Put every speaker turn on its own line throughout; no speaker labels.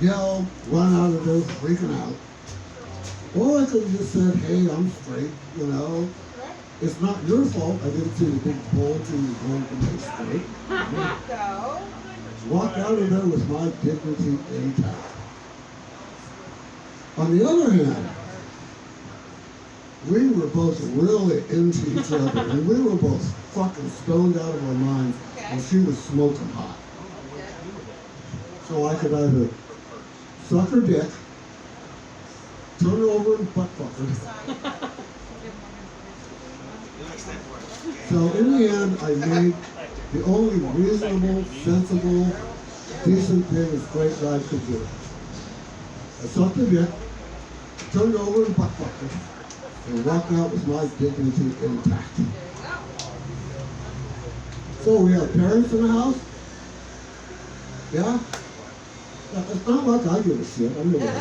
yell, run out of there freaking out. Or I could have just said, hey, I'm straight, you know. It's not your fault. I didn't see the big bulge in your going to make straight.
Go.
Walk out of there with my dignity intact. On the other hand, we were both really into each other, and we were both fucking stoned out of our minds, and she was smoking hot. So I could either suck her dick, turn her over and butt fuck her. So in the end, I made the only reasonable, sensible, decent thing a straight guy could do. I sucked her dick, turned her over and butt fucked her, and walked out with my dignity intact. So we have parents in the house? Yeah? It's not like I give a shit. I know what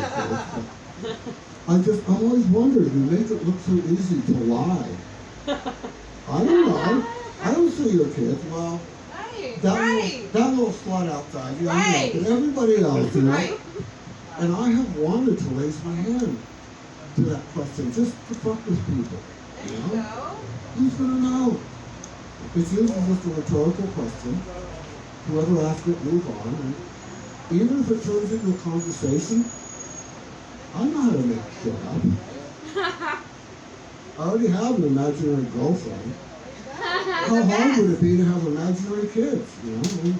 I just always wondered, you make it look so easy to lie. I don't know. I don't see your kids. Well, that little slut outside, yeah, I know, but everybody else, you know. And I have wanted to raise my hand to that question, just to fuck with people. You know? Who's gonna know? It's usually just a rhetorical question. Whoever asks it, move on. And even if it turns into a conversation, I know how to make shit up. I already have an imaginary girlfriend. How hard would it be to have imaginary kids? You know, I mean,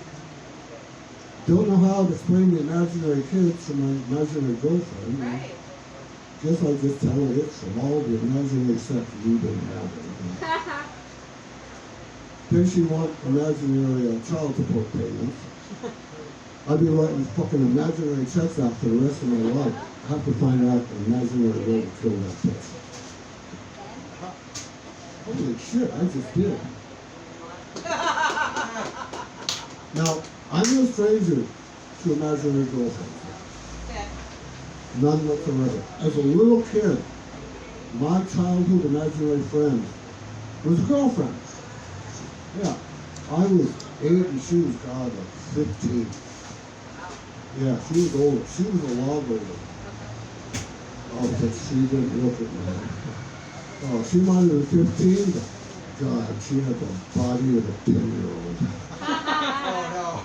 don't know how to explain the imaginary kids to my imaginary girlfriend. You know. Guess I just tell her it's from all the imaginary sex you didn't have. You know. Then she want imaginary child support payments. I'd be writing fucking imaginary checks out for the rest of my life. I have to find out an imaginary way to kill that bitch. Holy shit, I just did. Now, I'm no stranger to imaginary girlfriends. None whatsoever. As a little kid, my childhood imaginary friend was a girlfriend. Yeah. I was 8 and she was, God, like 15. Yeah, she was older. She was a lot older. Oh, but she didn't look at me. Oh, she might have been 15, but God, she had the body of a 10-year-old.
Oh,
no.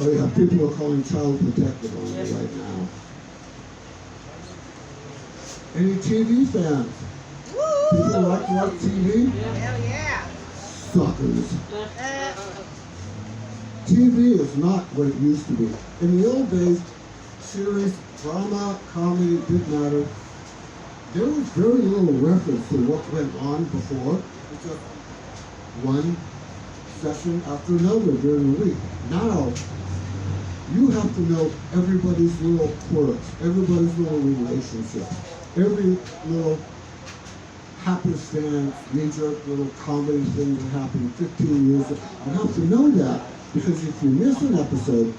Oh, yeah, people are calling child protective on me right now. Any TV fans?
woo!
People like to watch TV?
Hell yeah!
Suckers. TV is not what it used to be. In the old days, series, drama, comedy, didn't matter. There was very little reference to what went on before. It's just one session after another during the week. Now, you have to know everybody's little quirks, everybody's little relationships, every little happenstance, knee-jerk little comedy thing that happened 15 years ago. You have to know that, because if you miss an episode,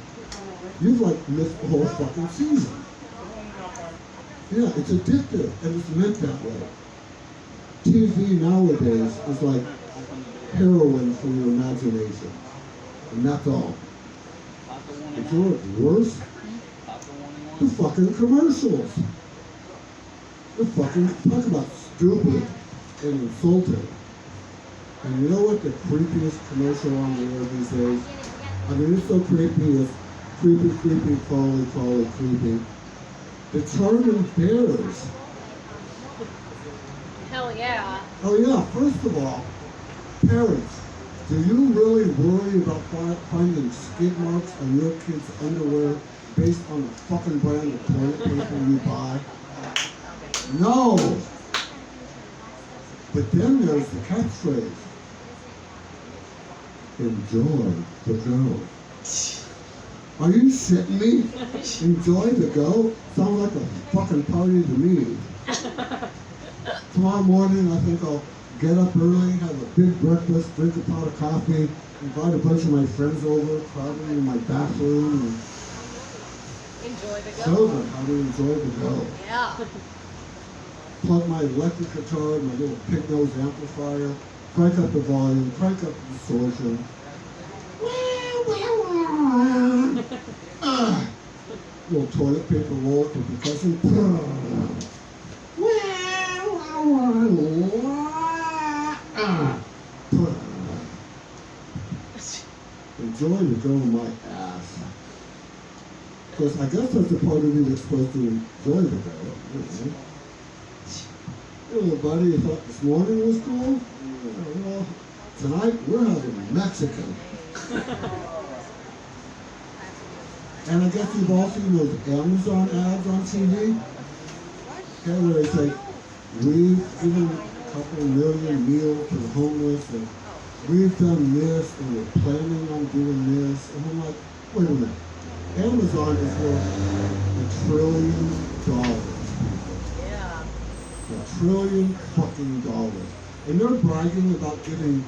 you've like missed the whole fucking season. Yeah, it's addictive, and it's meant that way. TV nowadays is like heroin for your imagination, and that's all. But you know what's worse? The fucking commercials. The fucking, talk about stupid and insulting. And you know what the creepiest commercial on the air these days? I mean, it's so creepy, it's creepy, creepy, crawly, crawly, creepy. The Charmin Bears.
Hell yeah.
Oh yeah, first of all, parents, do you really worry about finding skid marks on your kid's underwear based on the fucking brand of toilet paper you buy? No! But then there's the catchphrase. Enjoy the go. Are you shitting me? Enjoy the go? Sounds like a fucking party to me. Tomorrow morning, I think I'll get up early, have a big breakfast, drink a pot of coffee, invite a bunch of my friends over, crowd them in my bathroom, and
Enjoy the
show
go.
them how to enjoy the go.
Yeah.
Plug my electric guitar, my little pig nose amplifier, crank up the volume, crank up the distortion. little toilet paper roll for percussion. Enjoy the girl my ass. Because I guess that's the part of you that's supposed to enjoy the girl. You know, buddy, you thought this morning was cool? Yeah, well, tonight we're having Mexican. And I guess you've all seen those Amazon ads on TV. Okay, where they say, we've given a couple million meals to the homeless, and we've done this, and we're planning on doing this. And I'm like, wait a minute. Amazon is worth $1 trillion.
Yeah.
$1 trillion fucking dollars. And they're bragging about giving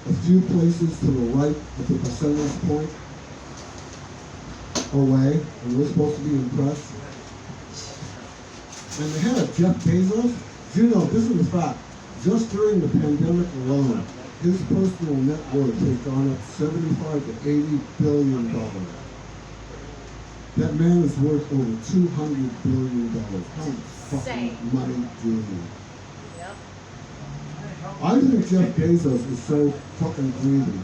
a few places to the right of the percentage point away, and we're supposed to be impressed. And they had Jeff Bezos. You know, this is a fact. Just during the pandemic alone, his personal net worth has gone up 75 to 80 billion dollars. That man is worth over $200 billion. How much fucking money do you need?
Yep.
I think Jeff Bezos is so fucking greedy.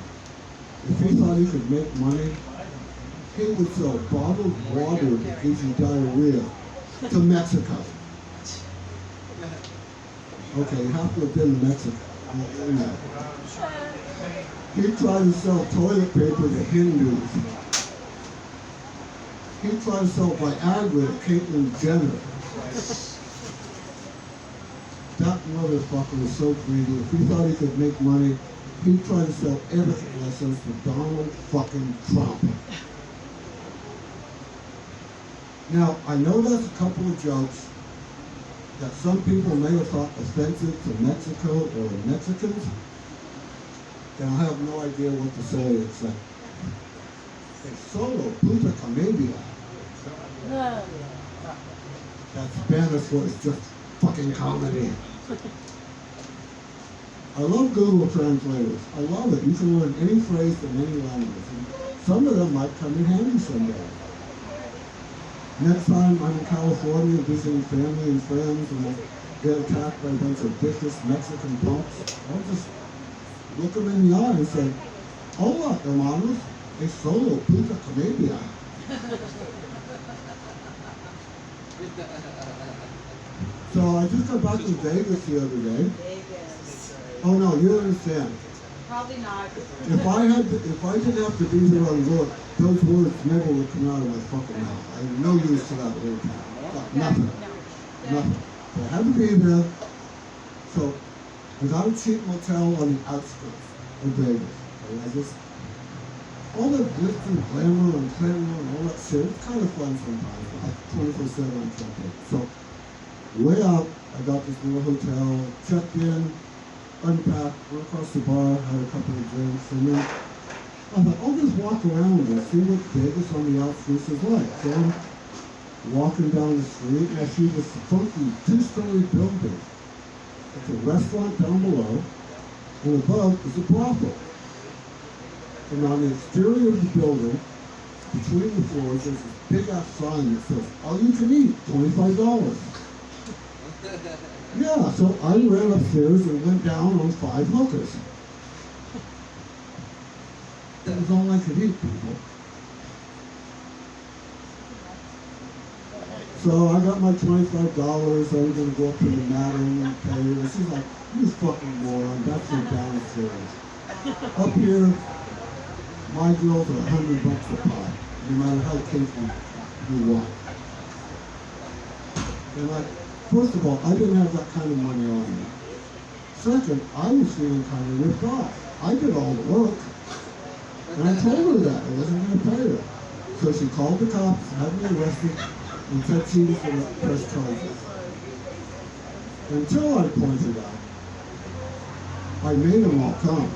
If he thought he could make money, he would sell bottled water that gives you diarrhea to Mexico. Okay, you have to have been to Mexico. You know. He tried to sell toilet paper to Hindus. He tried to sell Viagra to Caitlyn Jenner. That motherfucker was so greedy. If he thought he could make money, he'd try to sell etiquette lessons to Donald fucking Trump. Now, I know that's a couple of jokes that some people may have thought offensive to Mexico or Mexicans, and I have no idea what to say. It's like, it's solo puta comedia. That's Spanish for it's just fucking comedy. I love Google translators. I love it. You can learn any phrase from any language. And some of them might come in handy someday. Next time I'm in California visiting family and friends and I get attacked by a bunch of vicious Mexican punks, I'll just look them in the eye and say, hola, hermanos, es solo puta comedia. So I just got back from Vegas the other day.
Vegas.
Oh no, you understand.
Probably not.
If I didn't have to be there on work, those words never would come out of my fucking mouth. I have no use for that word. Nothing. Nothing. So I had to be there. So I got a cheap motel on the outskirts of Vegas. And I just, all that glitz and glamour and all that shit, it's kind of fun sometimes. Like 24/7 on something. So way out, I got this little hotel, checked in, unpacked, went across the bar, had a couple of drinks, and then I thought, I'll just walk around and see what Vegas on the outskirts is like. So I'm walking down the street and I see this funky two-story building. It's a restaurant down below, and above is a brothel. And on the exterior of the building, between the floors, there's this big-ass sign that says, all you can eat, $25. Yeah, so I ran upstairs and went down on 5 hookers. That was all I could eat, people. So I got my $25. I was going to go up to the madam and pay her. And she's like, you fucking moron, that's your downstairs. Up here, my girls are $100 a pop, no matter how kinky you want. And like, first of all, I didn't have that kind of money on me. Second, I was feeling kind of ripped off. I did all the work. And I told her that. I wasn't going to pay her. So she called the cops, had me arrested, and said she was going to press charges. Until I pointed out, I made them all come.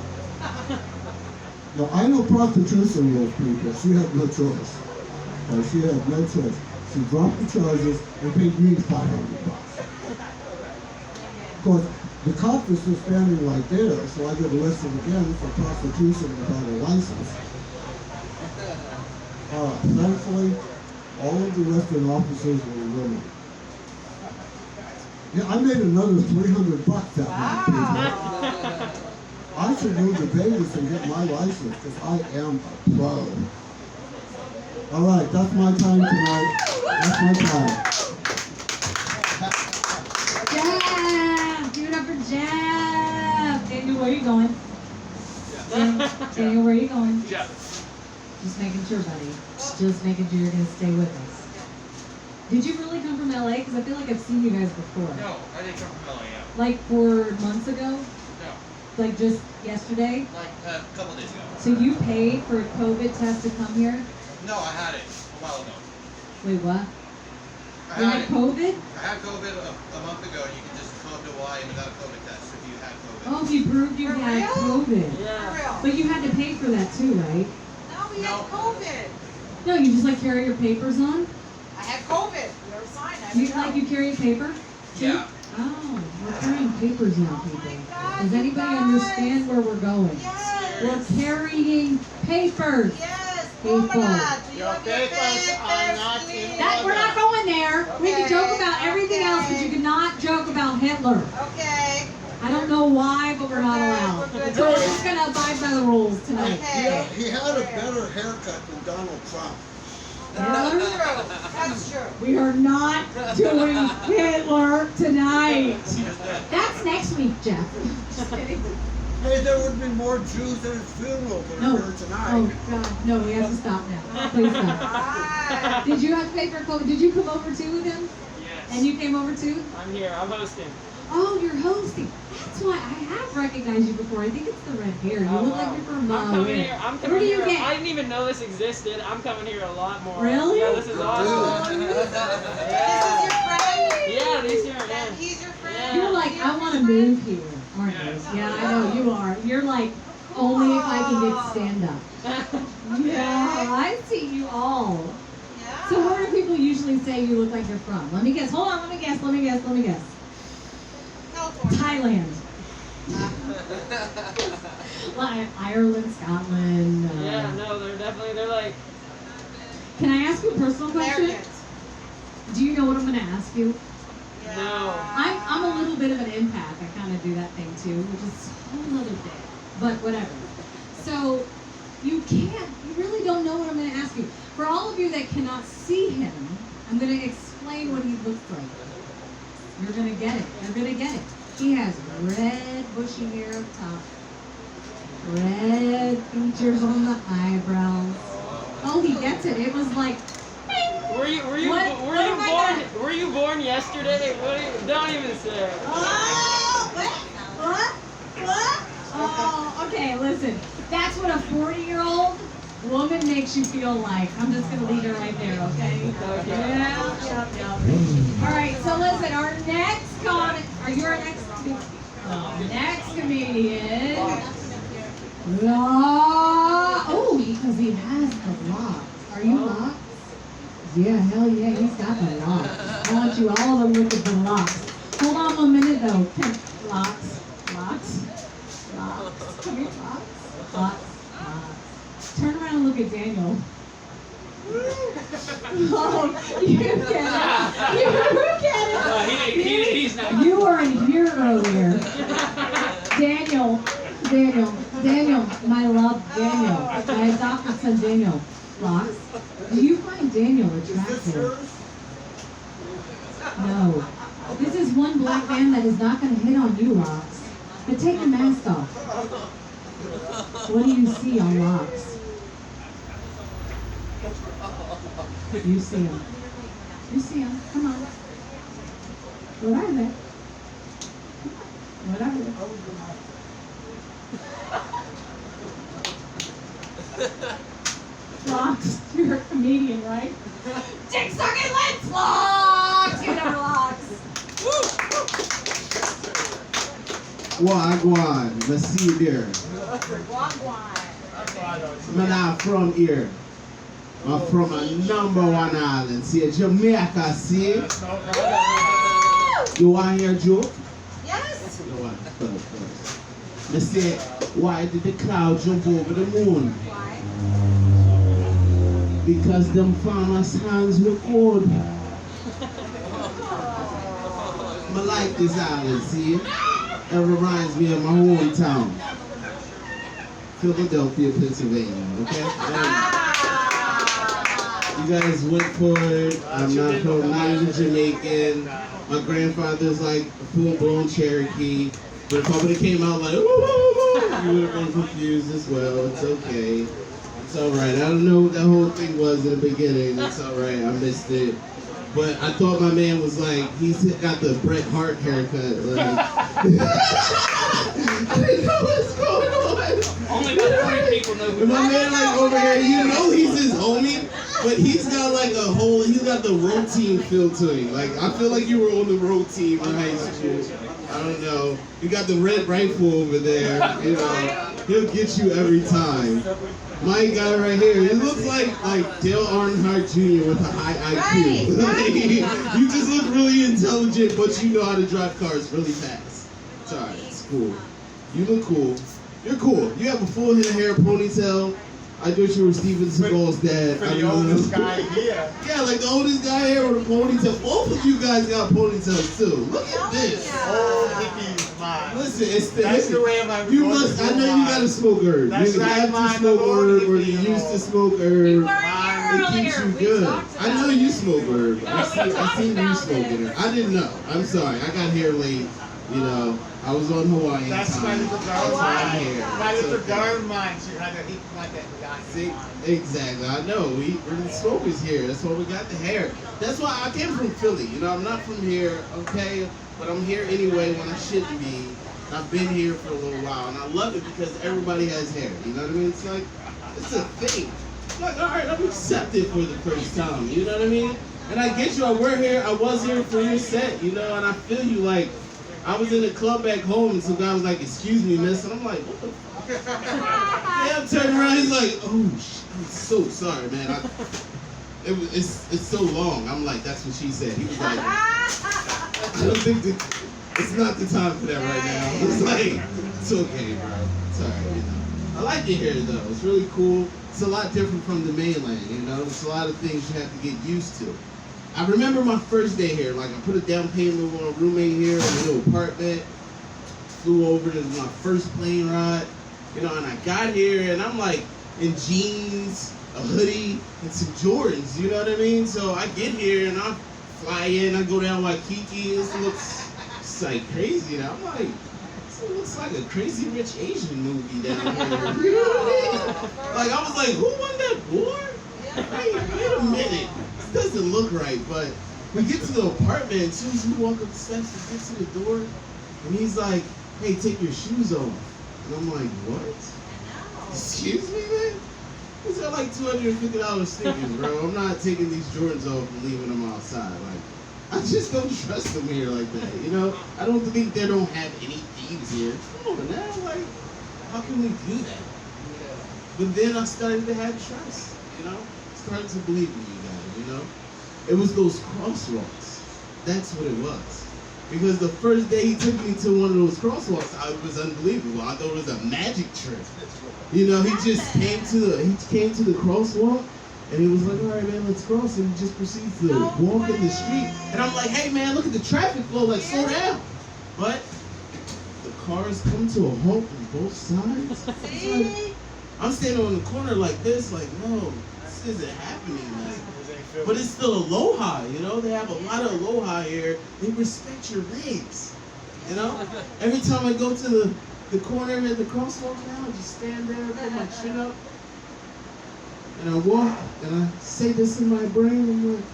Now, I know prostitution rules, people. She had no choice. She had no choice. She dropped the charges and paid me $500. Of course, the cop was just standing right there, so I get arrested again for prostitution without a license. Thankfully, All of the restaurant officers were women. Yeah, I made another $300 that month.
Wow.
I should move to Vegas and get my license because I am a pro. All right, that's my time tonight. That's my time.
Jeff! Give it up for Jeff! Daniel, where are you going? Daniel, where are you going?
Jeff.
Just making sure, buddy. Just making sure you're going to stay with us. Did you really come from LA? Because I feel like I've seen you guys before.
No, I didn't come from LA, yeah.
Like 4 months ago?
No,
Like just yesterday?
like a couple days ago.
So you paid for a COVID test to come here?
No, I had it a while ago.
Wait, what?
I
You
had
had
it.
COVID?
I had COVID a month ago, and you can just come up to Hawaii without a COVID test if you had COVID.
Oh, you proved you
For
had
real?
COVID.
For real.
But you had to pay for that too, right?
No, we had COVID.
No, you just like carry your papers on?
I had COVID. You ever signed? I
You
didn't know.
like you carry paper? too?
Yeah.
Oh, we're carrying papers now,
Oh
people.
my God,
Does
you
anybody
guys.
understand where we're going?
Yes.
We're carrying papers.
Yes.
People.
Promenade. Do you
Your
want your
papers are
papers,
not
please?
in
That we're not going there. We can joke about everything else, but
Okay.
you cannot joke about Hitler.
Okay.
I don't know why, but we're not
Okay,
allowed.
we're good.
So we're just gonna abide by the rules tonight.
Okay.
He had a better haircut than Donald Trump.
That's true. That's true.
We are not doing Hitler tonight. That's next week, Jeff. Just kidding.
Hey, there would be more Jews at his funeral than
No.
are here tonight.
Oh God, no, we have to stop now. Please stop.
Alright.
Did you have to pay for COVID? Did you come over too with him?
Yes.
And you came over too?
I'm here. I'm hosting.
Oh, you're hosting. That's why I have recognized you before. I think it's the red hair. You
Oh,
look
wow.
like you're from
I'm coming
where?
here. I'm coming
Where do you
here.
get?
I didn't even know this existed. I'm coming here a lot more.
Really?
Yeah, this is awesome.
This is your friend?
Yeah, these here.
And
Yeah.
he's your friend?
Yeah.
You're like, I want to move here, aren't you?
Yes.
Yeah, I know you are. You're like, only if I can get stand up. Yeah, I see you all.
Yeah.
So where do people usually say you look like you're from? Let me guess. Hold on. Let me guess.
California.
Thailand. Like Ireland, Scotland.
Yeah, no, they're like,
Can I ask you a personal question?
Americans.
Do you know what I'm going to ask you?
Yeah.
No.
I'm a little bit of an empath. I kind of do that thing too, which is a whole other thing. But whatever. So you really don't know what I'm going to ask you. For all of you that cannot see him, I'm going to explain what he looks like. You're going to get it. You're going to get it. He has red bushy hair up top. Red features on the eyebrows. Oh, he gets it. It was like,
were you
What
were you born yesterday? Don't even say it.
oh, what? Oh, okay, listen. That's what a 40-year-old woman makes you feel like. I'm just going to leave it right there, okay?
Okay.
Yeah. All right, so listen, our next comic, are you our next comedian? Next comedian. Oh, because he has the locks. Are you locked? Yeah, hell yeah, he's got the locks. I want you all to look at the locks. Hold on 1 minute though. Locks. Come here, locks. Turn around and look at Daniel. Oh, you get it. You get it.
He's not.
You are a hero here. Daniel, my love, Daniel. My adopted son, Daniel. Locks, do you find Daniel
Is this
attractive?
yours?
No. This is one black man that is not going to hit on you, Locks. But take your mask off. What do you see on Locks? You see him. You see him. Come on. What are they? What are they? Locks, you're a comedian, right? Dick sucking lips, Locks! You never Locks.
Wagwan, me see you there. I'm not from here. I'm from a #1 island. See, Jamaica, see? You want your joke?
Yes.
You want? Good. Me say, why did the cloud jump over the moon?
Why?
because them farmers' hands were cold. I like this island, see? It reminds me of my hometown, Philadelphia, Pennsylvania, okay? You guys went for it. I'm not from Jamaican. My grandfather's like a full-blown Cherokee. But if I would have came out like, you would have been confused as well. It's okay. It's alright. I don't know what that whole thing was in the beginning. It's alright. I missed it. But I thought my man was like, he's got the Bret Hart haircut. Like, I didn't know what's going on.
Only about 3 people know who
And my man like over here, you know he's his homie, but he's got like he's got the road team feel to him. Like, I feel like you were on the road team in high school. I don't know. You got the red rifle over there, you know. He'll get you every time. My guy right here, he looks like Dale Earnhardt Jr. with a high IQ. You just look really intelligent, but you know how to drive cars really fast. It's alright, it's cool. You look cool. You're cool. You have a full head of hair, ponytail. I thought you were Steven Seagal's dad.
For the oldest guy here.
Yeah, like the oldest guy here with a ponytail. Both of you guys got ponytails too. Look at this.
Old hippie mind.
Listen, it's
That's the way my
you must. I know you gotta smoke herb.
That's
You
right,
have to
mine,
smoke
I'm
herb, or
old
you
hippie,
used to
you
smoke
We
herb.
were
It
here
keeps you
earlier. We
good.
talked
I
about
know
it.
you smoke herb.
No,
I
we
seen
talked
you
about
smoking
it.
it. I didn't know. I'm sorry. I got here late. You know, I was on Hawaiian
That's my
time.
little girl's
Hawaii.
mind. My little girl's mind. She had to eat like that guy.
See, exactly. I know. We're the smokers here. That's why we got the hair. That's why I came from Philly. You know, I'm not from here, okay? But I'm here anyway when I shouldn't be. I've been here for a little while, and I love it because everybody has hair. You know what I mean? It's like, it's a thing. It's like, all right, I'm accepted for the first time. You know what I mean? And I get you. I was here for your set, you know, and I feel you. Like, I was in a club back home, and some guy was like, "Excuse me, miss," and I'm like, "What the fuck?" Yeah, I'm turning around. He's like, "Oh, I'm so sorry, man. It's so long." I'm like, "That's what she said." He was like, "I don't think it's not the time for that right now." It's like, it's okay, bro. It's alright, you know. I like it here though. It's really cool. It's a lot different from the mainland, you know. It's a lot of things you have to get used to. I remember my first day here. Like, I put a down payment on a roommate here in a little apartment. Flew over to my first plane ride, you know, and I got here and I'm like in jeans, a hoodie, and some Jordans, you know what I mean? So I get here and I fly in, I go down Waikiki. This looks it's like crazy. And I'm like, this looks like a Crazy Rich Asian movie down here. You know what I mean? Like, I was like, who won that war? Wait a minute. This doesn't look right. But we get to the apartment, and as soon as we walk up the steps, we get to the door, and he's like, "Hey, take your shoes off." And I'm like, "What? Excuse me, man? These are like $250 sneakers, bro. I'm not taking these Jordans off and leaving them outside. Like, I just don't trust them here like that, you know? I don't think they don't have any thieves here. Come on now, like, how can we do that? But then I started to have trust, you know? Started to believe in you guys, you know? It was those crosswalks. That's what it was. Because the first day he took me to one of those crosswalks, it was unbelievable. I thought it was a magic trick. You know, he just came to the crosswalk, and he was like, "All right, man, let's cross." And he just proceeds to walk in the street. And I'm like, "Hey, man, look at the traffic flow. Like, slow down." But the cars come to a halt on both sides. Like, I'm standing on the corner like this, like, no, this isn't happening, man. But it's still aloha, you know? They have a lot of aloha here. They respect your legs, you know? Every time I go to the corner and the crosswalk now, I just stand there, put my chin up, and I walk, and I say this in my brain, I'm like,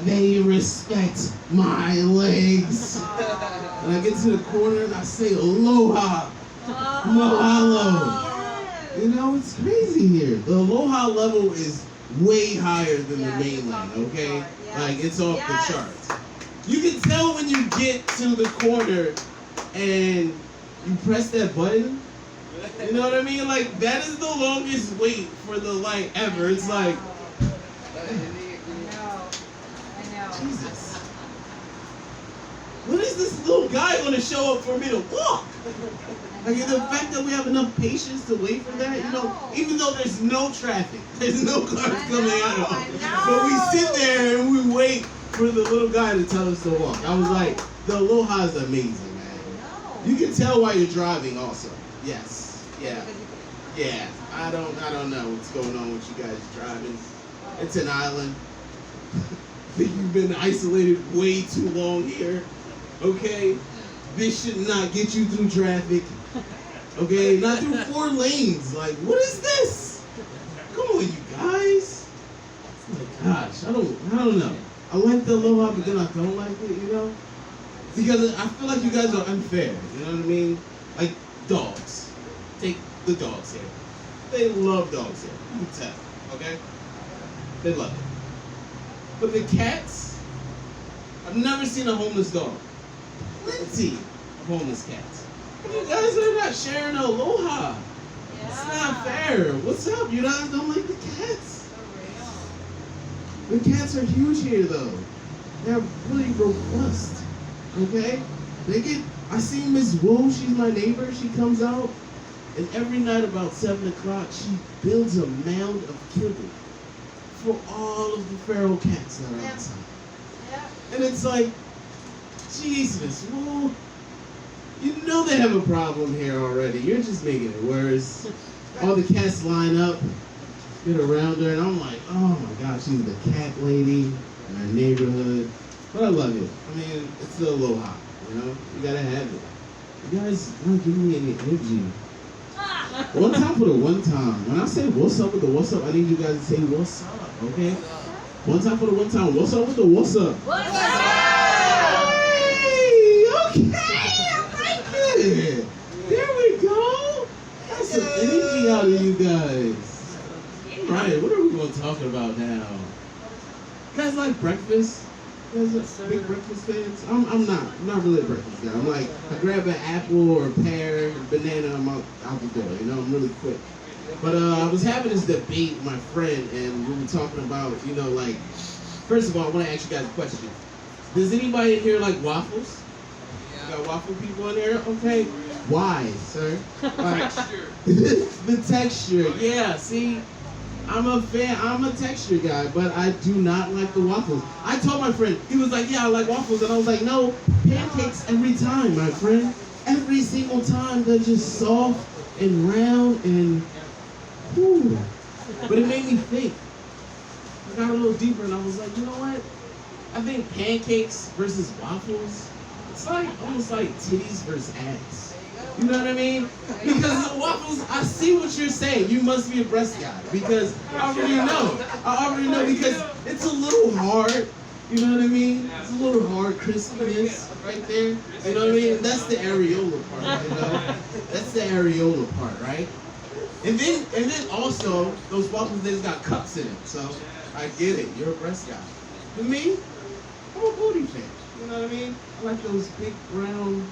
they respect my legs. And I get to the corner and I say aloha, mahalo. You know, it's crazy here. The aloha level is way higher than the mainland, okay? Like, it's off the charts. You can tell when you get to the corner and you press that button. You know what I mean? Like, that is the longest wait for the light ever. It's like,
I know.
Jesus. When is this little guy gonna show up for me to walk? Like the fact that we have enough patience to wait for that, you know, even though there's no traffic, there's no cars coming at all. But we sit there and we wait for the little guy to tell us to walk. I was like, the Aloha is amazing, man. You can tell while you're driving also. Yes. Yeah. Yeah. I don't know what's going on with you guys driving. It's an island. I think you've been isolated way too long here. Okay? This should not get you through traffic. Okay? Not through 4 lanes. Like, what is this? Come on, you guys. Oh my gosh. I don't know. I like the Aloha, but then I don't like it, you know? Because I feel like you guys are unfair. You know what I mean? Like dogs. Take the dogs here. They love dogs here. You can tell. Okay? They love it. But the cats, I've never seen a homeless dog. Plenty of homeless cats. But you guys are not sharing the Aloha. It's not fair. What's up? You guys don't like the cats? The cats are huge here though. They're really robust. Okay? I see Miss Wu, she's my neighbor, she comes out, and every night about 7 o'clock, she builds a mound of kibble for all of the feral cats that are outside. And it's like, Jesus, Wu, you know they have a problem here already. You're just making it worse. All the cats line up, get around her, and I'm like, oh my gosh, she's the cat lady in our neighborhood. But I love it. I mean, it's the Aloha, you know? You gotta have it. You guys aren't giving me any energy. One time for the one time. When I say what's up with the what's up, I need you guys to say what's up, okay? One time for the one time. What's up with the what's up?
What's up?
Hey, okay, I like it. There we go. That's some energy out of you guys. All right, what are we going to talk about now? You guys like breakfast? You guys are big breakfast fans? I'm not really a breakfast guy. I'm like, I grab an apple or a pear, a banana, I'm out the door. You know, I'm really quick. But I was having this debate with my friend, and we were talking about, you know, like, first of all, I want to ask you guys a question. Does anybody in here like waffles? You got waffle people in here? Okay. Why, sir? Why? The texture. Yeah, see? I'm a fan, I'm a texture guy, but I do not like the waffles. I told my friend, he was like, yeah, I like waffles, and I was like, no, pancakes every time, my friend. Every single time, they're just soft and round and, whew. But it made me think. I got a little deeper, and I was like, you know what? I think pancakes versus waffles, it's like, almost like titties versus ass. You know what I mean? Because the waffles, I see what you're saying. You must be a breast guy. Because I already know because it's a little hard. You know what I mean? It's a little hard, crispiness right there. You know what I mean? That's the areola part, you know? That's the areola part, right? And then also, those waffles, they just got cups in it. So I get it. You're a breast guy. For me, I'm a booty fan. You know what I mean? I like those big brown.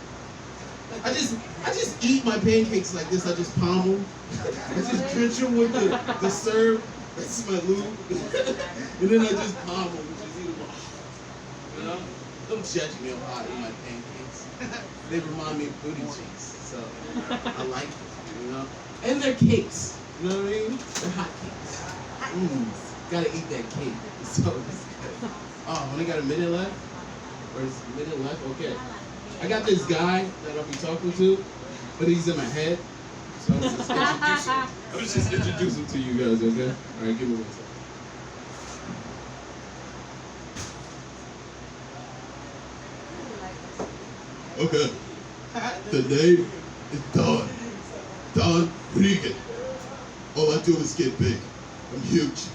I just eat my pancakes like this. I just palm them. I just drench them with the syrup. That's my lube. And then I just palm them, just eat them all. You know? Don't judge me on how I eat my pancakes. They remind me of booty cheeks. So I like them, you know? And they're cakes. You know what I mean? They're hot cakes. Gotta eat that cake. So it's good. Oh, only got a minute left? Or is a minute left? Okay. I got this guy that I'll be talking to, but he's in my head. So I'm just introduce him to you guys, okay? All right, give me 1 second. Okay. The name is Don. Don Regan. All I do is get big. I'm huge.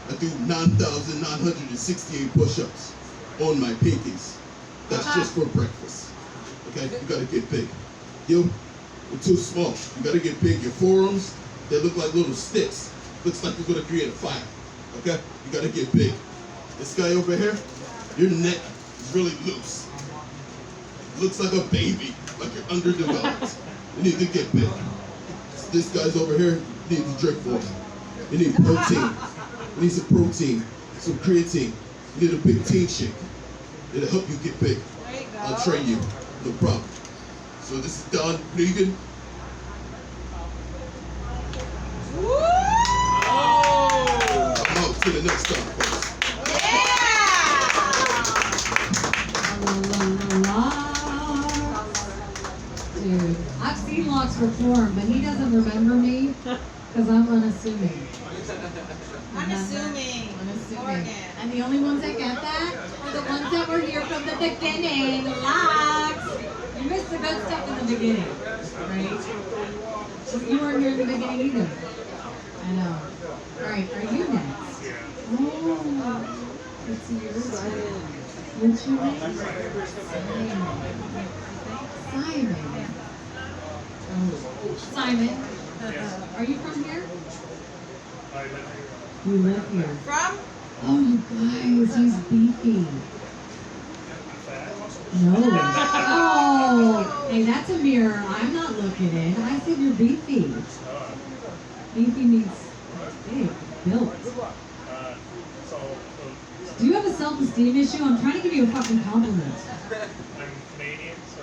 I do 9,968 push-ups on my pinkies. That's just for breakfast. Okay? You gotta get big. You're too small. You gotta get big. Your forearms, they look like little sticks. Looks like you're gonna create a fire. Okay? You gotta get big. This guy over here, your neck is really loose. Looks like a baby, like you're underdeveloped. You need to get big. This guy's over here, you need to drink water. You need protein. You need some protein, some creatine. You need a big teen shake. It'll help you get big.
There you go.
I'll train you, no problem. So this is Don Regan.
Oh!
I'm up to the next stop, folks.
La, la, la, la. Dude, I've seen Locks perform, but he doesn't remember me because I'm unassuming.
Unassuming.
Unassuming.
Morgan.
And the only ones that get that are the ones that were here from the beginning. Locks! You missed the good stuff in the beginning, right? You weren't here in the beginning either. I know. Alright, are you next? Oh, it's your turn. What's your name? Simon. Oh, Simon. Are you from here? You live here.
From?
Oh, you guys, he's beefy. No. Oh, hey, that's a mirror. I'm not looking in. I said you're beefy. Beefy means big, built. Do you have a self-esteem issue? I'm trying to give you a fucking compliment.
I'm Canadian, so.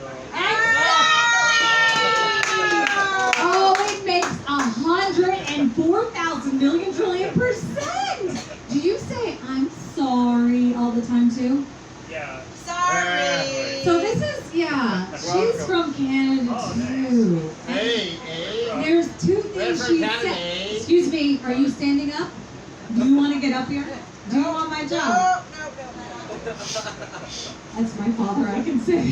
Oh, it makes 104,000 million trillion %. Do you say I'm sorry all the time too?
Yeah.
Sorry.
So this is, yeah, she's from Canada too.
Hey,
There's two things
from
she
Canada,
said.
eh?
Excuse me, are you standing up? Do you want to get up here? Do you want my job?
No.
That's my father, I can say.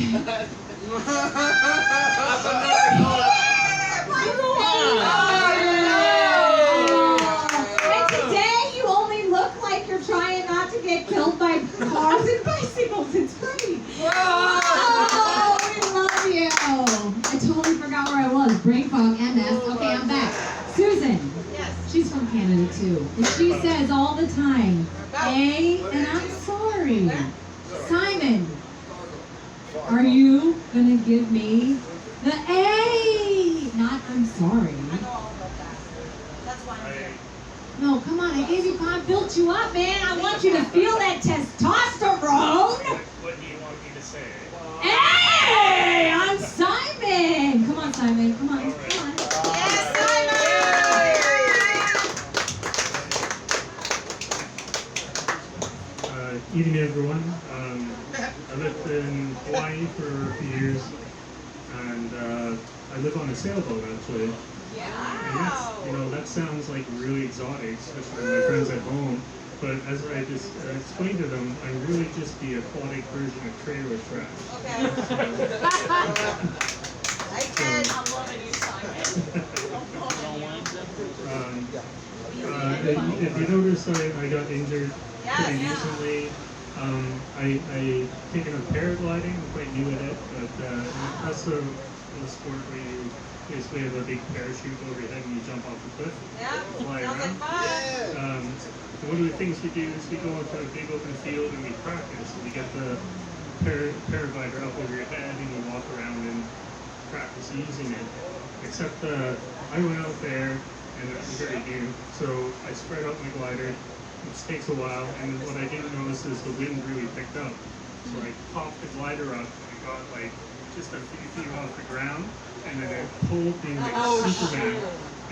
And today you only look like you're trying not to get killed by cars and bicycles. It's great. Oh, we love you. I totally forgot where I was. Brain fog, MS. Okay, I'm back. Susan.
Yes.
She's from Canada too. And she says all the time, A, and I'm sorry. Simon, are you gonna give me the A? Not I'm sorry.
I know all about that. That's why I'm here.
No, come on, I gave you, I built you up, man. I want you to feel that testosterone.
What do you want me to say?
Hey, I'm Simon. Come on, Simon, come on, come on.
Yes, Simon!
Evening, everyone. I lived in Hawaii for a few years, and I live on a sailboat actually. And that's, you know, that sounds like really exotic, especially to my friends at home. But as I just explained to them, I'm really just the aquatic version of trailer trash.
Okay. I can.
I'm loving you, Simon.
If you notice, I got injured pretty
Yes.
recently. I taken up paragliding. I'm quite new at it, but that's a sport where you basically have a big parachute over your head and you jump off the cliff,
Yeah.
fly
Sounds like
around.
fun.
And one of the things we do is we go into a big open field and we practice. We get the paraglider up over your head and you walk around and practice using it. Except I went out there and it was very new, so I spread out my glider, which takes a while, and what I didn't notice is the wind really picked up. So I popped the glider up and I got like just a few feet off the ground, and then it pulled me like Superman,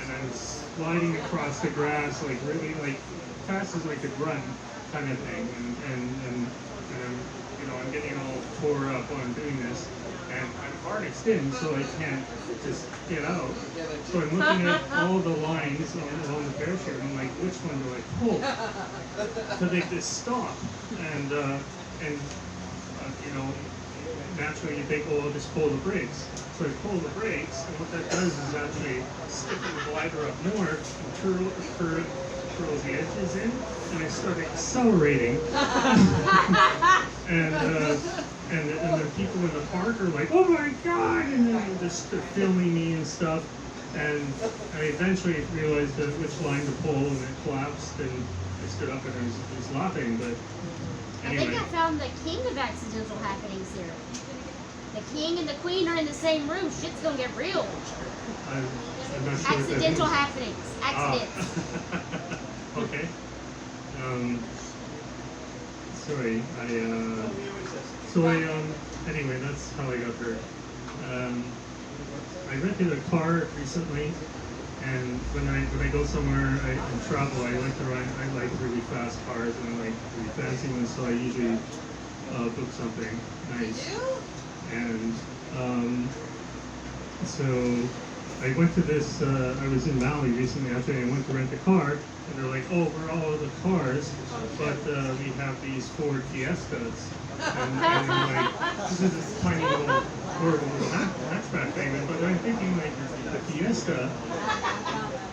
and I was sliding across the grass like really like fast as I could run kind of thing, and you know, I'm getting all tore up while I'm doing this, and I'm harnessed in, so I can't just get out. So I'm looking at all the lines along the parachute, and I'm like, which one do I pull to make this stop? And you know, naturally you think, oh, I'll just pull the brakes. So I pull the brakes, and what that does is actually stiffen the glider up more and curls the edges in, and I start accelerating. and then people in the park are like, oh my god, and then just filming me and stuff. And I eventually realized which line to pull, and it collapsed, and I stood up and I was laughing, but
I think
anyway.
I found the king of accidental happenings here. The king and the queen are in the same room. Shit's gonna get real.
I'm not sure what that
Accidental
means.
happenings. Accidents.
Okay. Sorry, anyway, that's how I got hurt. I rented a car recently, and when I go somewhere and travel, I like really fast cars and I like really fancy ones. So I usually book something nice. And so I went to this. I was in Maui recently. Actually, I went to rent a car, and they're like, "Oh, we're all of the cars, but we have these Ford Fiestas." And I'm like, this is this tiny little horrible little hatchback thing. But I'm thinking like the Fiesta.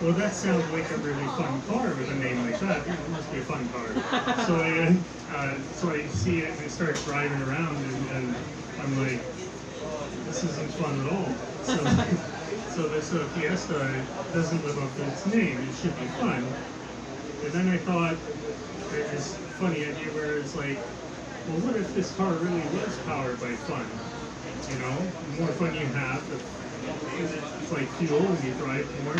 Well, that sounds like a really fun car with a name like that. It must be a fun car. So I see it and I start driving around and I'm like, this isn't fun at all. So this Fiesta doesn't live up to its name. It should be fun. And then I thought, there's this funny idea where it's like, well, what if this car really was powered by fun? You know, the more fun you have, it's like fuel and you drive more.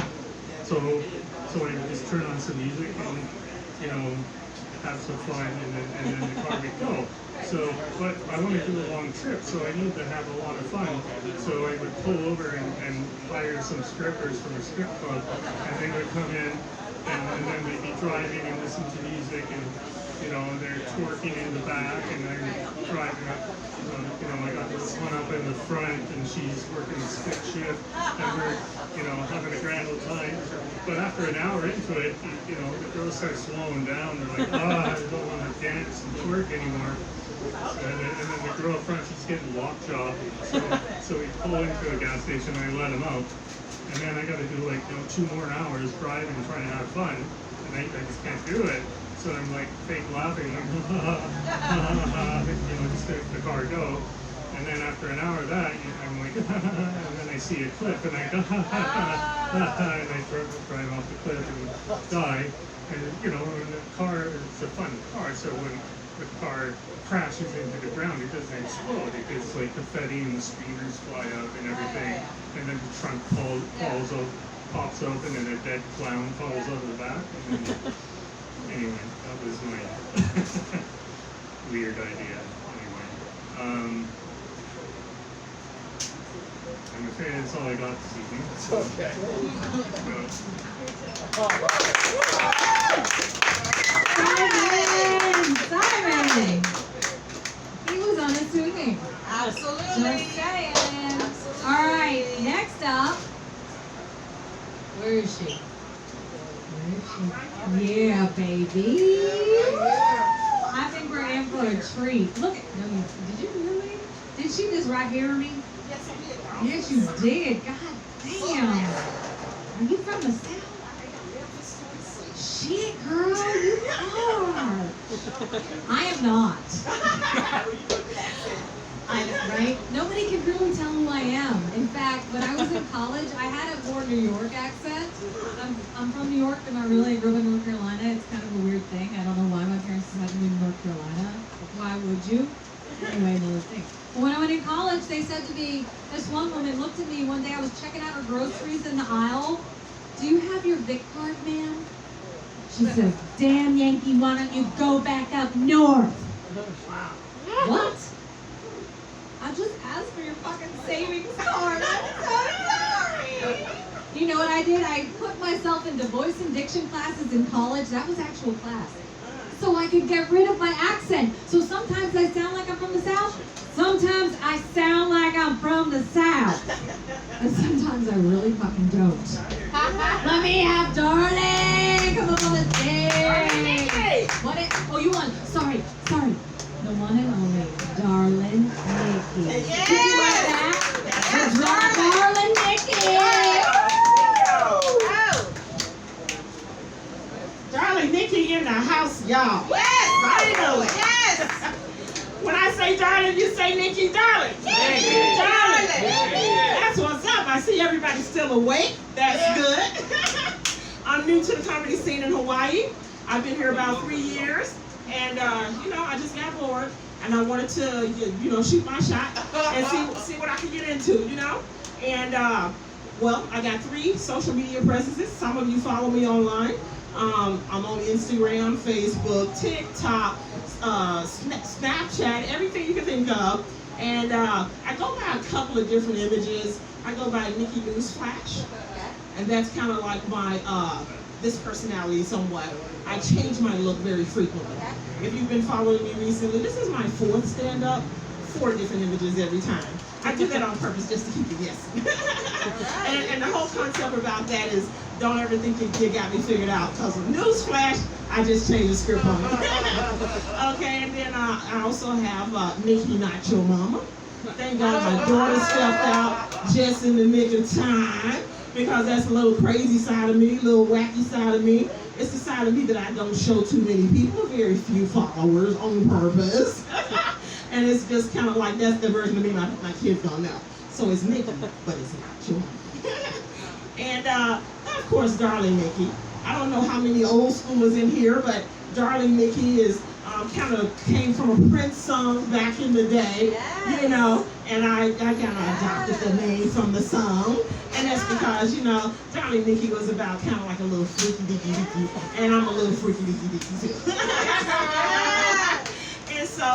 So I would just turn on some music and, you know, have some fun and then the car would go. So, but I want to do a long trip, so I need to have a lot of fun. So I would pull over and hire some strippers from a strip club, and they would come in and then they'd be driving and listening to music and, you know, they're twerking in the back and they're driving up. You know, I got this one up in the front and she's working a stick shift and we're, you know, having a grand old time. But after an hour into it, you know, the girls start slowing down. They're like, I don't want to dance and twerk anymore. And then the girl up front, she's getting lockjaw. So we pull into a gas station and I let them out. And then I got to do like, you know, 2 more hours driving and trying to have fun. And I just can't do it. So I'm like fake laughing, like, you know, just let the car go. And then after an hour of that, I'm like, and then I see a cliff and I go, and I drive off the cliff and die. And, you know, when the car, it's a fun car, so when the car crashes into the ground, it doesn't explode. It gets like confetti and the streamers fly up and everything. And then the trunk pops open and a dead clown falls out of the back. And then, anyway, that was my weird idea. Anyway, I'm afraid that's all I got this evening.
It's okay.
Simon! He was unassuming.
Absolutely.
Just saying. Alright, next up. Where is she? Yeah, baby. I think we're in for a treat. Look at, no, did you really? Did she just right hear me?
Yes, I did.
Yes, you did. God damn. Are you from the South? Shit, girl, you are. I am not. I know, right? Nobody can really tell who I am. In fact, when I was in college, I had a more New York accent. I'm from New York, but not really. I grew up in North Carolina. It's kind of a weird thing. I don't know why my parents decided to move to North Carolina. Why would you? Anyway, another thing. But when I went in college, they said to me, this one woman looked at me one day. I was checking out her groceries in the aisle. Do you have your Vic card, ma'am? She said, damn Yankee, why don't you go back up north? What? I just asked for your fucking savings card. I'm so sorry. You know what I did? I put myself into voice and diction classes in college. That was actual class. So I could get rid of my accent. So sometimes I sound like I'm from the South. Sometimes I sound like I'm from the South. And sometimes I really fucking don't. Let me have Darling. Come up on the stage. What it? Oh, you want? Sorry. The one and only Darling Nikki.
Yes.
Did you like that? Darling Nikki.
Darling Nikki in the house, y'all.
Yes.
Finally.
Yes.
When I say darling, you say Nikki, darling.
Nikki,
Darling.
darling.
That's what's up. I see everybody still awake. That's good. I'm new to the comedy scene in Hawaii. I've been here about 3 years. And, you know, I just got bored. And I wanted to, you know, shoot my shot and see what I could get into, you know. And, well, I got 3 social media presences. Some of you follow me online. I'm on Instagram, Facebook, TikTok, Snapchat, everything you can think of. And I go by a couple of different images. I go by Nikki Newsflash, and that's kind of like my this personality somewhat. I change my look very frequently. If you've been following me recently, this is my 4th stand-up, 4 different images every time. I do that on purpose just to keep you guessing. and the whole concept about that is don't ever think you got me figured out, because with Newsflash, I just changed the script on it. Okay, and then I also have Nikki Not Your Mama. Thank God my daughter stepped out just in the nick of time, because that's a little crazy side of me, a little wacky side of me. It's the side of me that I don't show too many people, very few followers on purpose. And it's just kind of like, that's the version of me my kids don't know. So it's Nikki, but it's not your mama. And of course, Darling Nikki. I don't know how many old schoolers in here, but Darling Nikki is kind of came from a Prince song back in the day, you know, and I kind of adopted the name from the song. And that's because, you know, Darling Nikki was about kind of like a little freaky dicky dicky, and I'm a little freaky dicky dicky too. And so,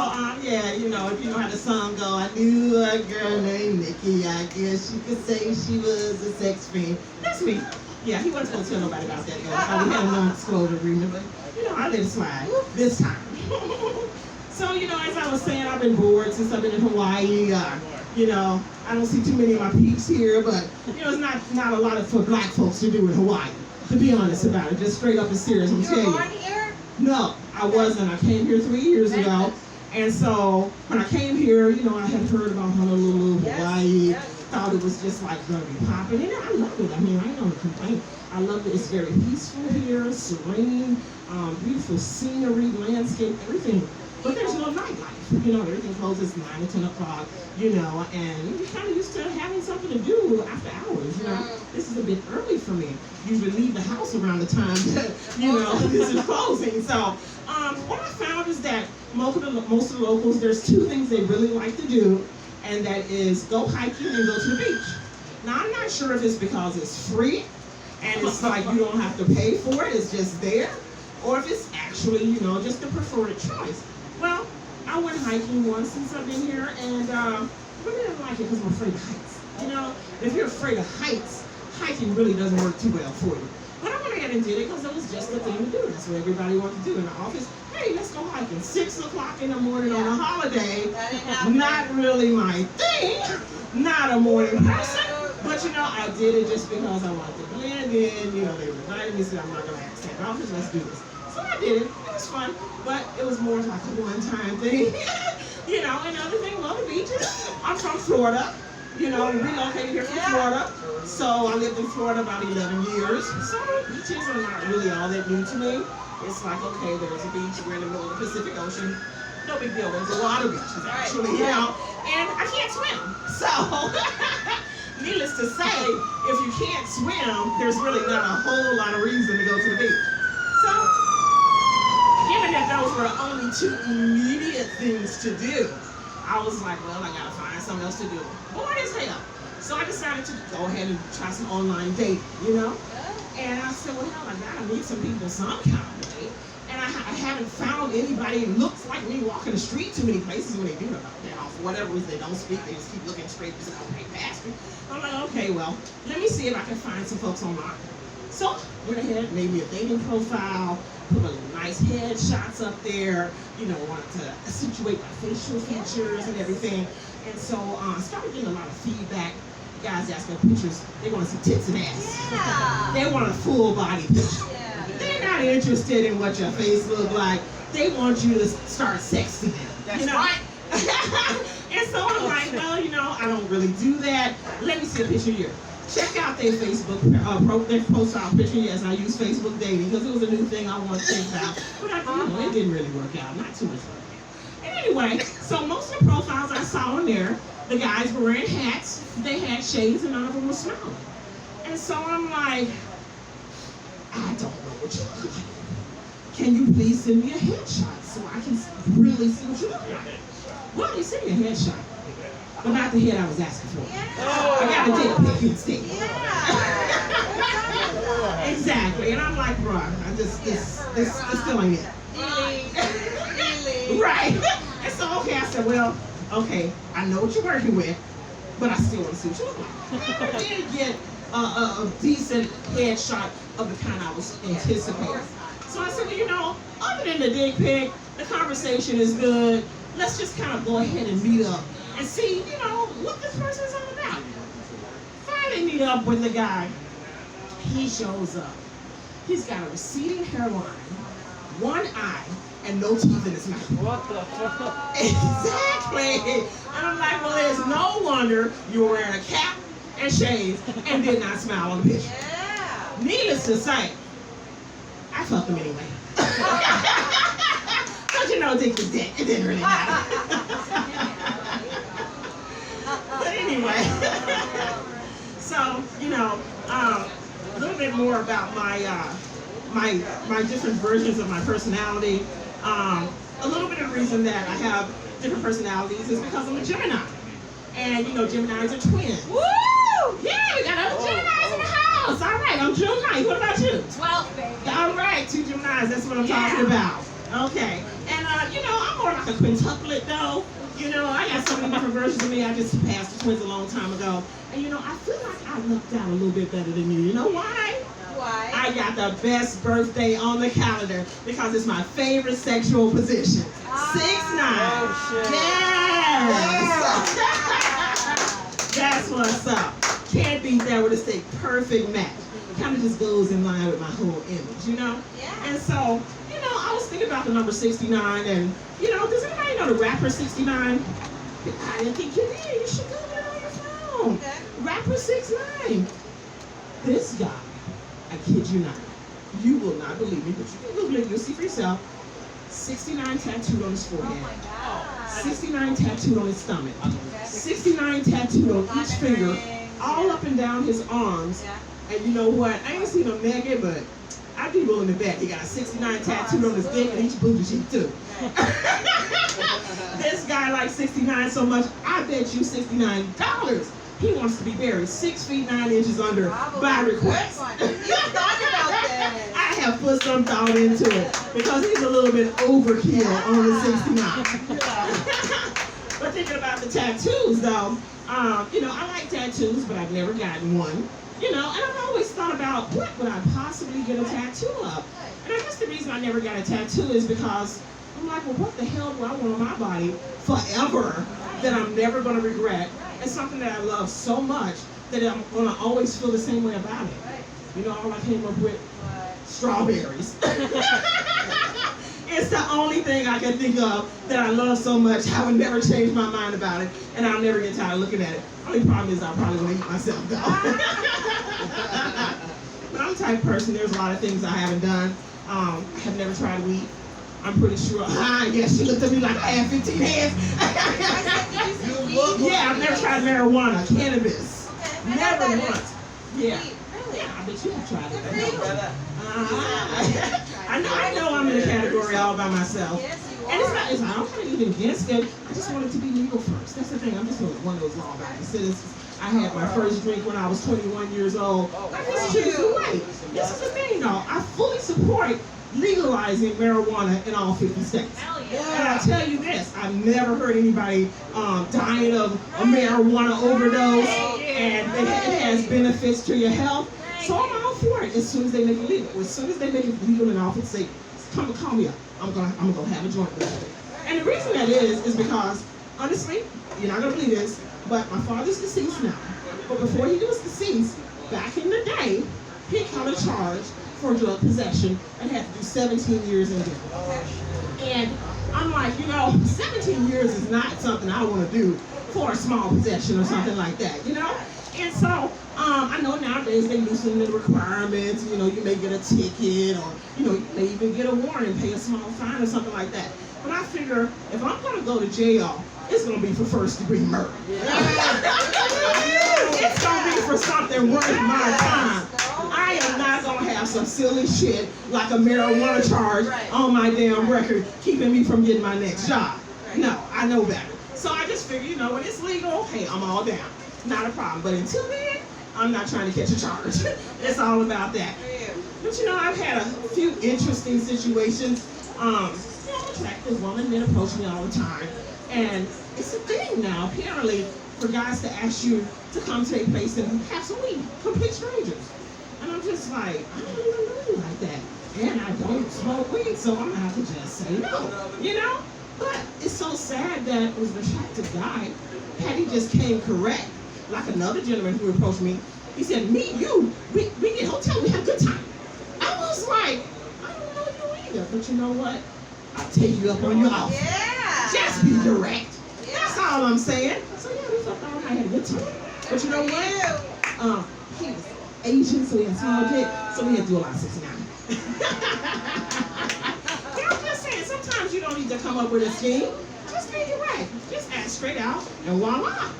yeah, you know, if you know how the song go, I knew a girl named Nikki. I guess you could say she was a sex fiend. That's me. Yeah, he wasn't supposed to tell nobody about that, though. We had a non-disclosure agreement, but, you know, I let it slide this time. So, you know, as I was saying, I've been bored since I've been in Hawaii. You know, I don't see too many of my peeps here, but, you know, it's not a lot for black folks to do in Hawaii, to be honest about it. Just straight up and serious, I'm telling you.
You were born here?
No, I wasn't. I came here 3 years ago. And so when I came here, you know, I had heard about Honolulu, Hawaii. Thought it was just like going to be popping. And I love it. I mean, I ain't gonna complain. I love it. It's very peaceful here, serene, beautiful scenery, landscape, everything. But there's no nightlife. You know, everything closes 9 to 10 o'clock, you know, and you're kind of used to having something to do after hours, you know. This is a bit early for me. Usually leave the house around the time that, you know, this is closing. So what I found is that most of the locals, there's 2 things they really like to do, and that is go hiking and go to the beach. Now, I'm not sure if it's because it's free, and it's like you don't have to pay for it, it's just there, or if it's actually, you know, just a preferred choice. Well, I went hiking once since I've been here, and really didn't like it because I'm afraid of heights. You know, if you're afraid of heights, hiking really doesn't work too well for you. But I went ahead and did it because it was just the thing to do. That's what everybody wanted to do in the office. Hey, let's go hiking. 6 o'clock in the morning on a holiday. Not really my thing. Not a morning person. But, you know, I did it just because I wanted to blend in. You know, they invited me, said, I'm not going to have to stay in the office. Let's do this. So I did it. It was fun. But it was more like a one-time thing. You know, another thing, love the beaches. I'm from Florida. You know, relocated here from Florida. So I lived in Florida about 11 years. So beaches are not really all that new to me. It's like, okay, there's a beach. We're in the middle of the Pacific Ocean. No big deal. There's a lot of beaches, actually, you know. And I can't swim. So, needless to say, if you can't swim, there's really not a whole lot of reason to go to the beach. So, given that those were only 2 immediate things to do, I was like, well, I gotta find something else to do. Bored as hell. So I decided to go ahead and try some online dating, you know? And I said, well, hell, I gotta meet some people some kind of way. And I haven't found anybody who looks like me walking the street too many places when they do that. You know, for whatever reason, they don't speak. They just keep looking straight just right past me. I'm like, okay, well, let me see if I can find some folks online. So went ahead, made me a dating profile, put a nice headshots up there, you know, wanted to accentuate my facial features and everything. And so I started getting a lot of feedback. Guys asking pictures, they want to see tits and ass. They want a full body picture. They're not interested in what your face looks like. They want you to start sexting them.
That's
you know?
right.
And so I'm like, well, you know, I don't really do that. Let me see a picture here. Check out their Facebook their profile picture. Yes, I use Facebook dating because it was a new thing I wanted to check out. But it didn't really work out. Not too much fun. And anyway, so most of the profiles I saw on there, the guys were wearing hats, they had shades, and none of them were smiling. And so I'm like, I don't know what you look like. Can you please send me a headshot so I can really see what you look like? Well, they sent me a headshot, but not the head I was asking for. I got a dick pic instead. Exactly, and I'm like, bro, this still ain't it. Right. And so, okay, I said, well, okay, I know what you're working with. but I still want to see what you look like. Never did get a decent headshot of the kind I was anticipating. So I said, well, you know, other than the dick pic, the conversation is good. Let's just kind of go ahead and meet up and see, you know, what this person is all about. Finally meet up with the guy. He shows up. He's got a receding hairline, one eye, and no teeth in his mouth.
What the fuck?
Exactly. And I'm like, well, there's no wonder you were wearing a cap and shades and did not smile on the picture.
Yeah.
Needless to say, I fucked him anyway. But you know, dick is dick. It didn't really matter. But anyway, so, you know, a little bit more about my different versions of my personality. A little bit of the reason that I have different personalities is because I'm a Gemini. And, you know, Geminis are twins. Woo! Yeah, we got other Geminis in the house. All right, I'm June 9th. What about you?
12, baby.
All right, 2 Geminis. That's what I'm talking about. Okay. And, you know, I'm more like a quintuplet, though. You know, I got so many different versions of me. I just passed the twins a long time ago. And, you know, I feel like I lucked out a little bit better than you. You know why?
Why?
I got the best birthday on the calendar because it's my favorite sexual position. 6'9".
Oh, shit.
Yes! That's what's up. Can't beat that with a stick. Perfect match. Kind of just goes in line with my whole image, you know?
Yeah.
And so, you know, I was thinking about the number 69 and, you know, does anybody know the rapper 69? I didn't think you did. You should Google it on your phone.
Okay.
Rapper 69. This guy, I kid you not, you will not believe me, but you can Google it, you'll see for yourself. 69 tattooed on his
Oh
forehead.
my God.
69 tattooed on his stomach. 69 tattooed on each finger, all up and down his arms.
Yeah.
And you know what? I ain't seen him naked, but I'd be willing to bet he got a 69 tattooed on his dick and each booty cheek too. This guy likes 69 so much, I bet you $69 he wants to be buried 6 feet 9 inches under by request.
You thought about that.
I have put some thought into it because he's a little bit overkill on the 69. But thinking about the tattoos though, you know, I like tattoos, but I've never gotten one. You know, and I've always thought about what would I possibly get a tattoo of? And I guess the reason I never got a tattoo is because I'm like, well, what the hell do I want on my body forever that I'm never going to regret? It's something that I love so much that I'm going to always feel the same way about it. You know, all I came up with, strawberries. It's the only thing I can think of that I love so much. I would never change my mind about it, and I'll never get tired of looking at it. Only problem is I'll probably want to eat myself though. But I'm the type of person, there's a lot of things I haven't done. I have never tried weed. I'm pretty sure. Yes, she looked at me like I had 15 hands. Yeah, I've never tried marijuana, cannabis.
Okay.
Never
I know that
once.
is.
Yeah.
Really?
Yeah, I bet you have tried
Good for
it.
you.
I know I'm in a category all by myself.
Yes, you
And it's
are.
not, I'm not even against it. I just want it to be legal first. That's the thing. I'm just one of those law-abiding citizens. I had my first drink when I was 21 years old. I just choose to wait. This is the thing, though. I fully support legalizing marijuana in all 50 states.
Hell
And
yeah.
I'll tell you this, I've never heard anybody dying of a marijuana overdose, and it has benefits to your health. So I'm all for it as soon as they make it legal. As soon as they make it legal in all 50 states, call me up. I'm gonna go have a joint with it. And the reason that is because, honestly, you're not gonna believe this, but my father's deceased now. But before he was deceased, back in the day, he caught a charge for drug possession and had to do 17 years in jail. And I'm like, you know, 17 years is not something I want to do for a small possession or something like that, you know? And so, I know nowadays they loosen the requirements, you know, you may get a ticket or, you know, you may even get a warning, pay a small fine or something like that. But I figure if I'm going to go to jail, it's going to be for first-degree murder. It's going to be for something worth my time. I am not going to have some silly shit like a marijuana charge on my damn record keeping me from getting my next job. No, I know better. So I just figure, you know, when it's legal, hey, I'm all down. Not a problem. But until then, I'm not trying to catch a charge. It's all about that. But you know, I've had a few interesting situations. You know, attractive woman men approach me all the time. And it's a thing now. Apparently, for guys to ask you to come to their place and have some weed, complete strangers. And I'm just like, I don't even know you like that. And I don't smoke weed, so I'm gonna have to just say no, you know? But it's so sad that it was an attractive guy. Had he just came correct, like another gentleman who approached me, he said, me, you, we get hotel, we have a good time. I was like, I don't know you either, but you know what? I'll take you up on your offer.
Yeah.
Just be direct. That's all I'm saying. So yeah, we felt all right, I had a good time. But you know what? He was Asian, so he had small dick, so we had to do a lot of 69. But I'm just saying, sometimes you don't need to come up with a scheme. Just be direct. Just ask straight out, and voila.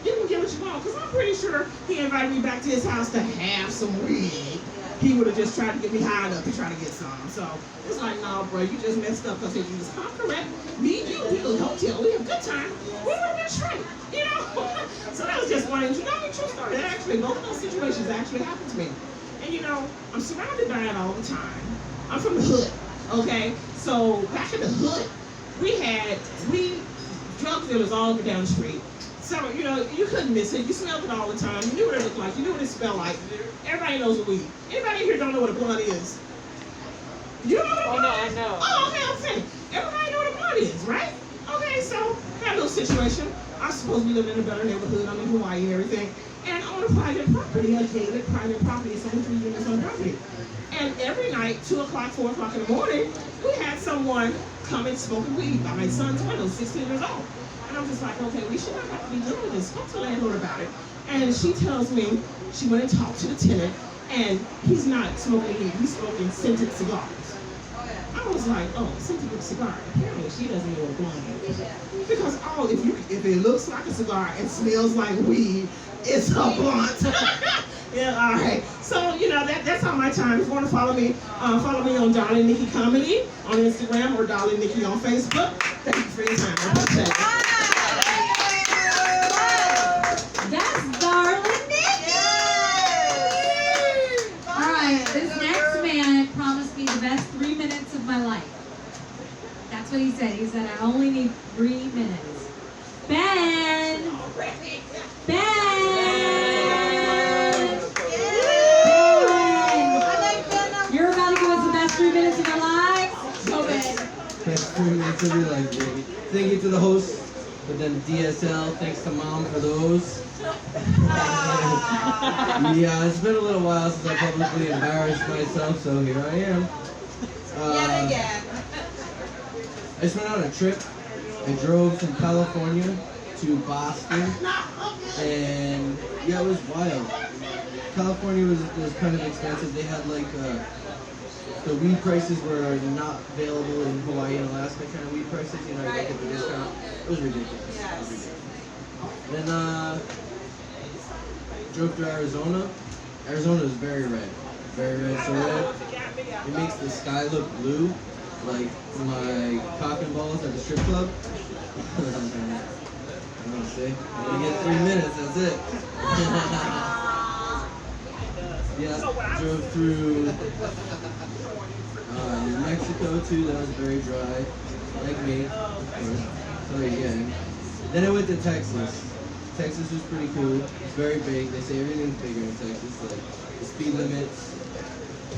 You can get what you want, because I'm pretty sure he invited me back to his house to have some weed. He would have just tried to get me high enough to try to get some. So it's like, no, bro, you just messed up, because if you just come correct, me and you, we go to hotel, we have a good time, we would have been straight, you know? So that was just one, you know, true story. That actually, both of those situations actually happened to me. And you know, I'm surrounded by it all the time. I'm from the hood, okay? So back in the hood, we drug dealers all up and down the street. So, you know, you couldn't miss it. You smelled it all the time. You knew what it looked like. You knew what it smelled like. Everybody knows what weed. Anybody here don't know what a blunt is? You know what a blunt is?
I know.
Oh, okay, I'm saying. Everybody know what a blunt is, right? Okay, so, got a little situation. I'm supposed to be living in a better neighborhood. I'm in Hawaii and everything. And on a private property, a gated private property. It's only 3 units on the property. And every night, 2 o'clock, 4 o'clock in the morning, we had someone come and smoke weed by my son's window, 16 years old. And I'm just like, okay, we should not have to be doing this. Spoke to the landlord about it. And she tells me she went and talked to the tenant, and he's not smoking weed, he's smoking scented cigars. I was like, oh, scented cigar. Apparently she doesn't know what a blunt is. Because if it looks like a cigar and smells like weed, it's a blunt. Yeah, all right. So, you know, that's all my time. If you want to follow me on Darling Nikki Comedy on Instagram or Darling Nikki on Facebook. Thank you for your time. I appreciate it.
That's Darling Nikki! Alright, this next man promised me the best 3 minutes of my life. That's what he said. He said, I only need 3 minutes. Ben! You're about to give us the best 3 minutes of our lives? Go Ben.
Best 3 minutes of your life, baby. Thank you to the host, but then DSL, thanks to Mom for those. Yeah, it's been a little while since I publicly embarrassed myself, so here I am.
Yet again.
I just went on a trip. I drove from California to Boston, and yeah, it was wild. California was kind of expensive. They had like the weed prices were not available in Hawaii and Alaska kind of weed prices. You know, you get the discount. It was ridiculous.
Yes.
It was ridiculous. Then drove to Arizona. Arizona is very red, so red. It makes the sky look blue, like my cock and balls at the strip club. I don't want to say. You get 3 minutes. That's it. Yeah, drove through New Mexico too. That was very dry, like me, of course. So again, then I went to Texas. Texas was pretty cool. It's very big. They say everything's bigger in Texas, like the speed limits,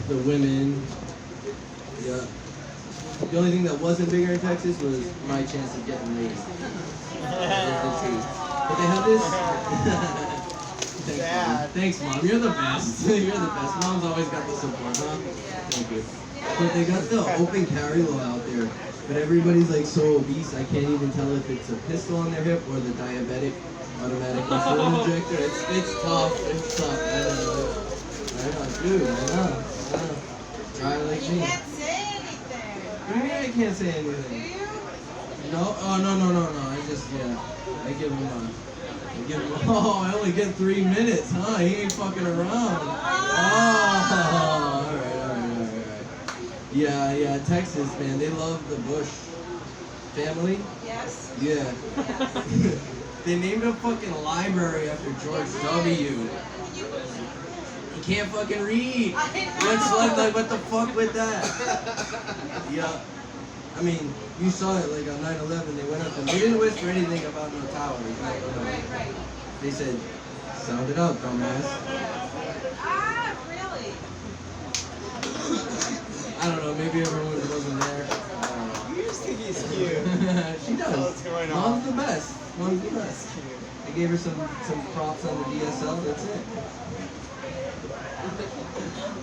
the women. Yeah. The only thing that wasn't bigger in Texas was my chance of getting laid. But they have this. Thanks, Mom. You're the best. You're the best. Mom's always got the support, huh? Thank you. But they got the open carry law out there. But everybody's like so obese, I can't even tell if it's a pistol on their hip or the diabetic automatic insulin injector. It's tough. It's tough. I know, dude. I know. Try like
You
me.
can't say anything.
What do you mean I can't say anything?
Do you?
No? Oh, no. I just, yeah. I give him oh, I only get 3 minutes, huh? He ain't fucking around. Oh, alright. Yeah, Texas, man. They love the Bush family.
Yes.
Yeah.
Yes.
They named a fucking library after George W. He can't fucking read.
I know.
What's like, what the fuck with that? Yeah. I mean, you saw it like on 9/11. They went up and they didn't whisper anything about no towers.
Right.
They said, "Sound it out, dumbass."
Ah, really?
I don't know. Maybe everyone wasn't there.
You just think he's cute.
She does.
What's going on?
Mom's the best. Mom's the best. I gave her some props on the DSL. That's it.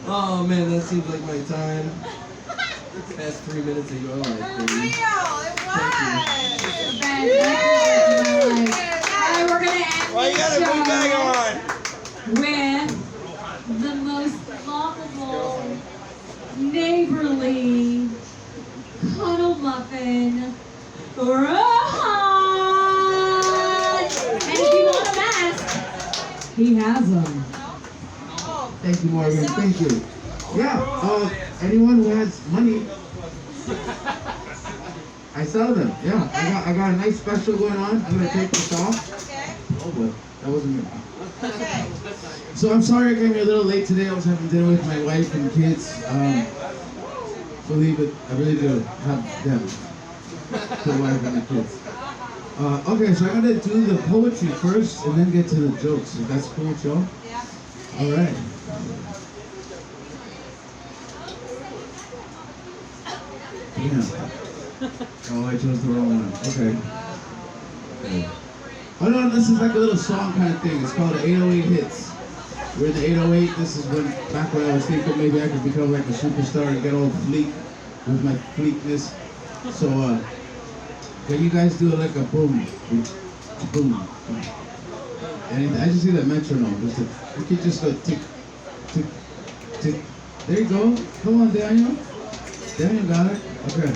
Oh man, that seems like my time. Past 3 minutes of your life,
For
baby.
real, it was.
Alright, we're gonna end
Why you
this
got a boot bag
show
on?
with the most lovable, neighborly, cuddle muffin, Rohan! And if you want a mask, he has them.
Thank you, Morgan. Thank you. Yeah. Anyone who has money, I sell them. Yeah. I got a nice special going on. I'm gonna take this off.
Okay.
Oh boy, that wasn't me.
Okay.
So I'm sorry I came here a little late today. I was having dinner with my wife and kids. Believe it, I really do have them. The wife and the kids. Okay, so I'm gonna do the poetry first and then get to the jokes. If that's cool with y'all?
Yeah.
All right. Yeah. Oh, I chose the wrong one. Okay. Oh no, this is like a little song kind of thing. It's called 808 Hits. We're in the 808. This is when, back when I was thinking maybe I could become like a superstar and get all fleek with my fleekness. So, can you guys do like a boom? Boom. And I just see that metronome. You can just go tick, tick, tick. There you go. Come on, Daniel. Daniel got it. Okay.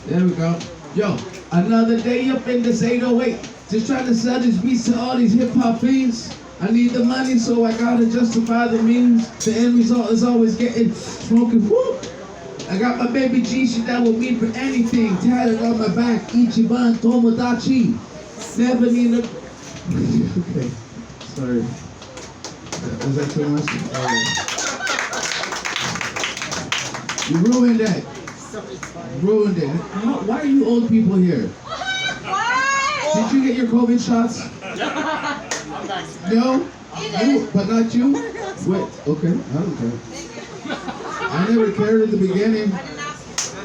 There we go. Yo, another day up in this 808. Just trying to sell these beats to all these hip-hop fiends. I need the money, so I gotta justify the means. The end result is always getting smoking. Woo! I got my baby G, she down with me for anything. Tatted on my back, Ichiban Tomodachi. Never need a... Okay, sorry. Was that too much? You ruined that. Ruined it. Why are you old people here?
What?
Did you get your COVID shots? No? You, but not you? Wait, okay, I don't care. I never cared at the beginning.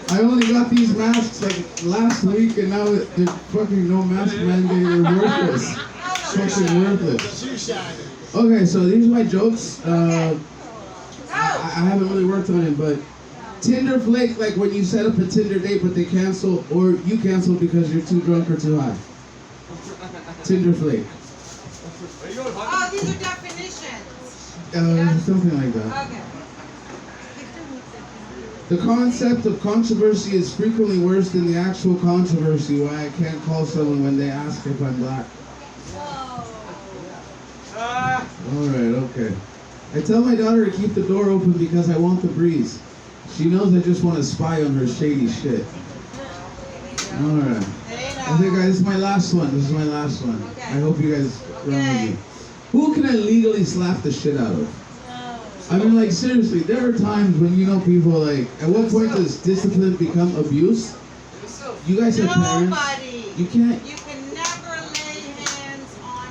I only got these masks like last week and now they're fucking no mask mandate. They're worthless. Fucking worthless. Okay, so these are my jokes. I haven't really worked on it, but Tinder flake, like when you set up a Tinder date but they cancel, or you cancel because you're too drunk or too high. Tinder flake.
Oh, these are definitions.
Something like that.
Okay.
The concept of controversy is frequently worse than the actual controversy. Why I can't call someone when they ask if I'm black. Alright, okay. I tell my daughter to keep the door open because I want the breeze. She knows I just want to spy on her shady shit. Alright. Okay guys, this is my last one. I hope you guys run with me. Who can I legally slap the shit out of? I mean, like, seriously, there are times when you know people, like, at what point does discipline become abuse? You guys have parents.
Nobody.
You can't.
You can never lay hands on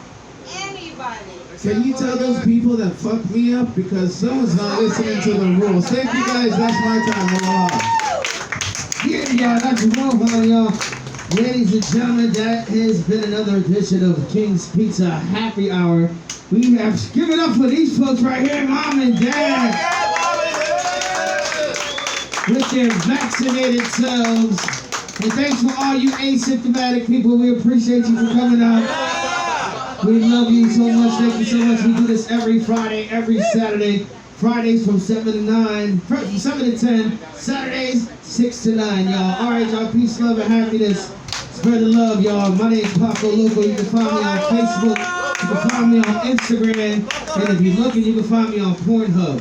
anybody.
Can you tell those people that fucked me up? Because someone's not listening to the rules. Thank you guys, that's my time. Aloha.
Yeah, y'all, that's Rohan, y'all. Ladies and gentlemen, that has been another edition of King's Pizza Happy Hour. We have given up for these folks right here, Mom and Dad. With their vaccinated selves. And thanks for all you asymptomatic people. We appreciate you for coming out. We love you so much. Thank you so much. We do this every Friday, every Saturday. Fridays from 7 to 9. From 7 to 10. Saturdays, 6 to 9, y'all. All right, y'all. Peace, love, and happiness. Spread the love, y'all. My name is Paco Loco. You can find me on Facebook. You can find me on Instagram. And if you're looking, you can find me on Pornhub.